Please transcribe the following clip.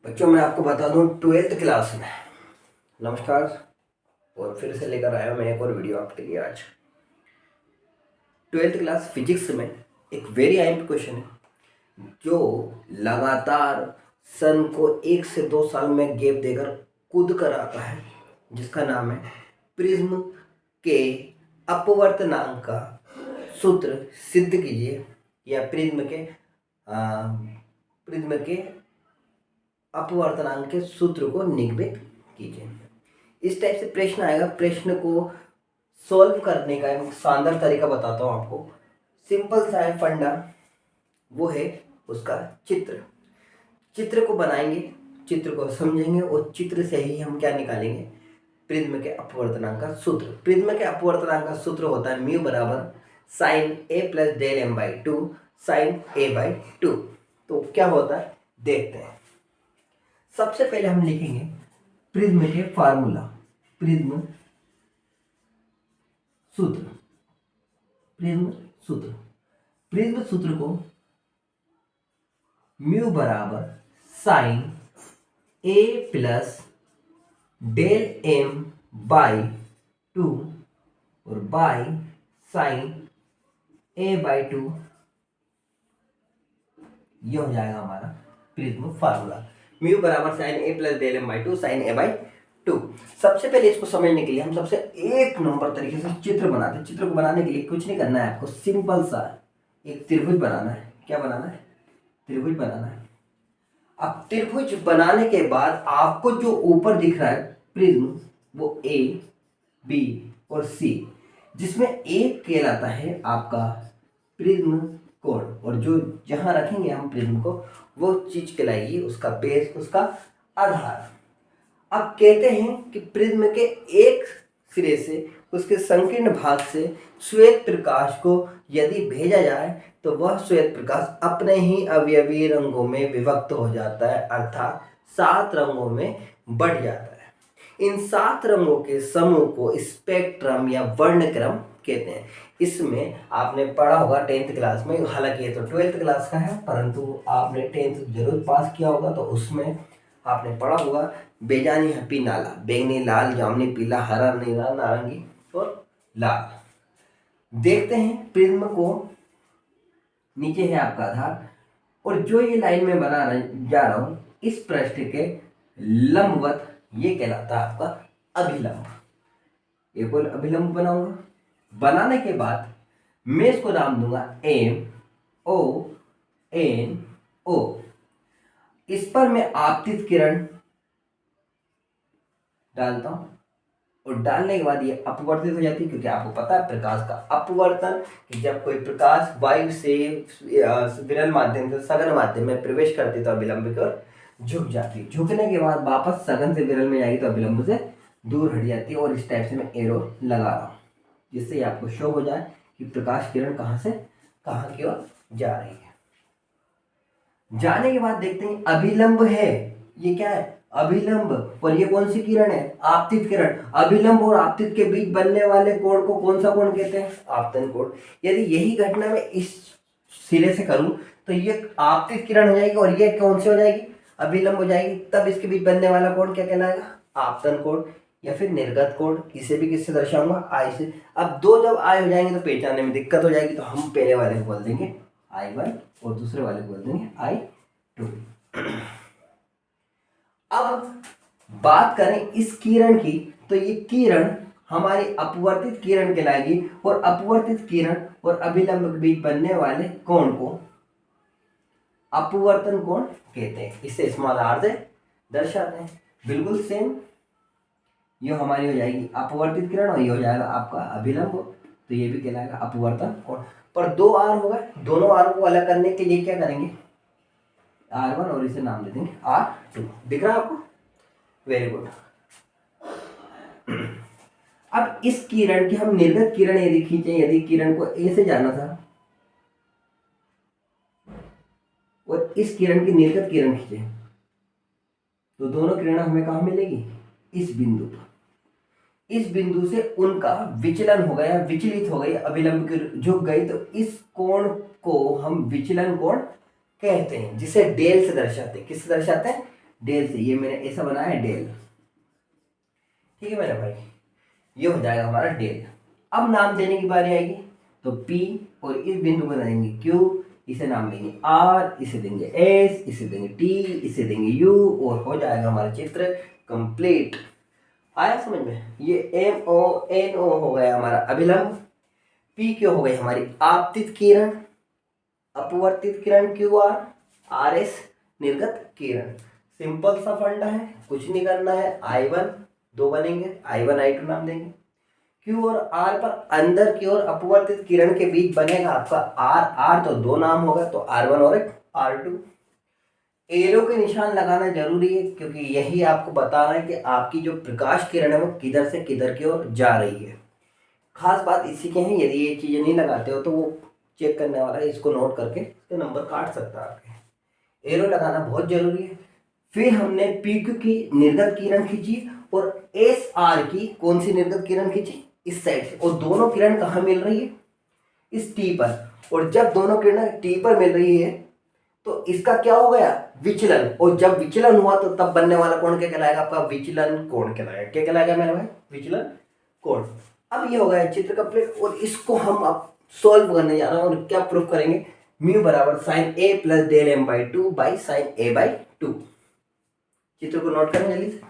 बच्चों मैं आपको बता दूं 12th क्लास में। नमस्कार। और फिर से लेकर आया मैं एक और वीडियो आपके लिए आज। 12th क्लास फिजिक्स में एक वेरी आइम्प क्वेश्चन है जो लगातार सन को 1 से 2 साल में गैप देकर कूद कर आता है, जिसका नाम है प्रिज्म के अपवर्तनांक का सूत्र सिद्ध कीजिए, या प्रिज्म के अपवर्तनांक के सूत्र को निरूपित कीजिए। इस टाइप से प्रश्न आएगा। प्रश्न को सॉल्व करने का एक शानदार तरीका बताता हूँ आपको। सिंपल सा है फंडा, वो है उसका चित्र को बनाएंगे, चित्र को समझेंगे और चित्र से ही हम क्या निकालेंगे, प्रिज्म के अपवर्तनांक का सूत्र। प्रिज्म के अपवर्तनांक का सूत्र होता है म्यू बराबर sine A plus del M by two sine A by two. तो क्या होता है देखते हैं। सबसे पहले हम लिखेंगे प्रिज्म के फार्मूला, प्रिज्म सूत्र। प्रिज्म सूत्र को म्यू बराबर sine A plus del M by two और by sine A by two, ये हो जाएगा हमारा प्रिज्म फार्मूला। म्यू बराबर sine A plus del M by two sine A by two. सबसे पहले इसको समझने के लिए हम सबसे एक नंबर तरीके से चित्र बनाते हैं। चित्र को बनाने के लिए कुछ नहीं करना है आपको, सिंपल सा एक त्रिभुज बनाना है। क्या बनाना है? त्रिभुज बनाना है। अब त्रिभुज बनाने के बाद आपको जो ऊपर दिख रहा है प्रिज्म, वो ए बी और सी, जिसमें एक कहलाता है आपका प्रिज्म कोण, और जो जहां रखेंगे हम प्रिज्म को वो चीज कहलाएगी उसका बेस, उसका आधार। अब कहते हैं कि प्रिज्म के एक सिरे से उसके संकीर्ण भाग से श्वेत प्रकाश को यदि भेजा जाए तो वह श्वेत प्रकाश अपने ही अवयवी रंगों में विभक्त हो जाता है, अर्थात 7 रंगों में बढ़ जाता है। इन 7 रंगों के समूह को स्पेक्ट्रम या वर्णक्रम कहते हैं। इसमें आपने पढ़ा होगा 10th क्लास में, हालांकि ये तो 12th क्लास का है, परंतु आपने 10th जरूर पास किया होगा, तो उसमें आपने पढ़ा होगा बेजानी हपी नाला, बैंगनी लाल जामुनी पीला हरा नीला नारंगी और लाल। देखते हैं प्रिज्म को, नीचे है आपका आधार, और जो ये लाइन में बना जा रहा हूं इस पृष्ठ के लंबवत, ये कहलाता है आपका अभिलंब। एक और अभिलंब बनाऊंगा। बनाने के बाद मैं इसको नाम दूंगा एम ओ एन ओ। इस पर मैं आपतित किरण डालता हूं और डालने के बाद ये अपवर्तित हो जाती है, क्योंकि आपको पता है प्रकाश का अपवर्तन, कि जब कोई प्रकाश वायु से विरल माध्यम से सघन माध्यम में प्रवेश करती है तो अभिलंब की ओर झुक जाती है। झुकने के बाद वापस सघन से विरल में जाएगी तो अभिलंब से दूर हट जाती है। और इस टाइप से मैं एरो लगा रहा हूँ, जिससे आपको शो हो जाए कि प्रकाश किरण कहाँ से कहाँ की ओर जा रही है। जाने के बाद देखते हैं अभिलंब है, ये क्या है? अभिलंब। और ये कौन सी किरण है? आपतित किरण। अभिलंब और आपतित के बीच बनने वाले कोण को कौन सा कोण कहते हैं? आपतन कोण। यदि यही घटना मैं इस सिरे से करूं तो ये आपतित किरण हो जाएगी और ये कौन सी हो जाएगी? अभिलंब हो जाएगी। तब इसके बीच बनने वाला कोण क्या कहलाएगा? आपतन कोण या फिर निर्गत कोण। इसे भी किससे दर्शाऊंगा? आई से। अब दो जब आई हो जाएंगे तो पहचानने में दिक्कत हो जाएगी, तो हम पहले वाले को बोल देंगे I1 और दूसरे वाले को बोल देंगे I2। अब बात करें इस किरण की, तो ये किरण हमारी अपवर्तित किरण कहलाएगी, और अपवर्तित किरण और अभिलंब के बीच बनने वाले कोण को अपवर्तन कोण कहते हैं। इसे स्मॉल r से दर्शाते हैं। बिल्कुल सेम, ये हमारी हो जाएगी अपवर्तित किरण और ये हो जाएगा आपका अभिलंब, तो ये भी कहलाएगा अपवर्तन कोण। पर 2 r होगा, दोनों r को अलग करने के लिए क्या करेंगे? R1 और इसे नाम दे देंगे R2। दिख रहा है आपको? Very good. अब इस किरण की हम निर्गत किरण यदि खींचे, यदि किरण को A से जाना था और इस किरण की निर्गत किरण खींचे, तो दोनों किरण हमें कहां मिलेगी? इस बिंदु पर। इस बिंदु से उनका विचलन हो गया, विचलित हो गई, अभिलंब की झुक गई, तो इस कोण को हम विचलन कोण कहते हैं, जिसे डेल से दर्शाते हैं। किससे दर्शाते हैं? डेल से। ये मैंने ऐसा बनाया है डेल, ठीक है मेरे भाई, ये हो जाएगा हमारा डेल। अब नाम देने की बारी आएगी, तो P और इस बिंदु को देंगे Q, इसे नाम देंगे R, इसे देंगे S, इसे देंगे T, इसे देंगे U, और हो जाएगा हमारा चित्र कंप्लीट। आया समझ में? ये MONO हो गया हमारा अभिलंब, PQ हो गई हमारी आपतित किरण, अपवर्तित किरण QR, RS निर्गत किरण। सिंपल सा फंडा है, कुछ नहीं करना है। I1 दो बनेंगे, I1 I2 नाम देंगे। Q और R पर अंदर की ओर अपवर्तित किरण के बीच बनेगा आपका R तो दो नाम होगा, तो R1 और एक R2। एरो के निशान लगाना जरूरी है, क्योंकि यही आपको बताना है कि आपकी जो प्रकाश किरण है वो किधर से किधर की ओर जा रही है। खास बात इसी के हैं, यदि ये चीजें नहीं लगाते हो तो वो चेक करने वाला है, इसको नोट करके इसके नंबर काट सकता है आपके। एरो लगाना बहुत जरूरी है। फिर हमने PQ की निर्गत किरण खींची और SR की कौन सी निर्गत किरण खींची? इस साइड से। और दोनों किरण कहाँ मिल रही है? इस T पर। और जब दोनों किरण T पर मिल रही है तो इसका क्या हो गया? विचलन। और जब विचलन हुआ तो तब बनने वाला कोण क्या कहलाएगा? आपका विचलन कोण कहलाएगा। क्या कहलाएगा मेरे भाई? विचलन कोण। अब ये हो गया चित्र कंप्लीट, और इसको हम अब सॉल्व करने जा रहे हैं। और क्या प्रूफ करेंगे? म्यू बराबर sine A plus del M/2 by sine A/2। चित्र को नोट करें जल्दी से।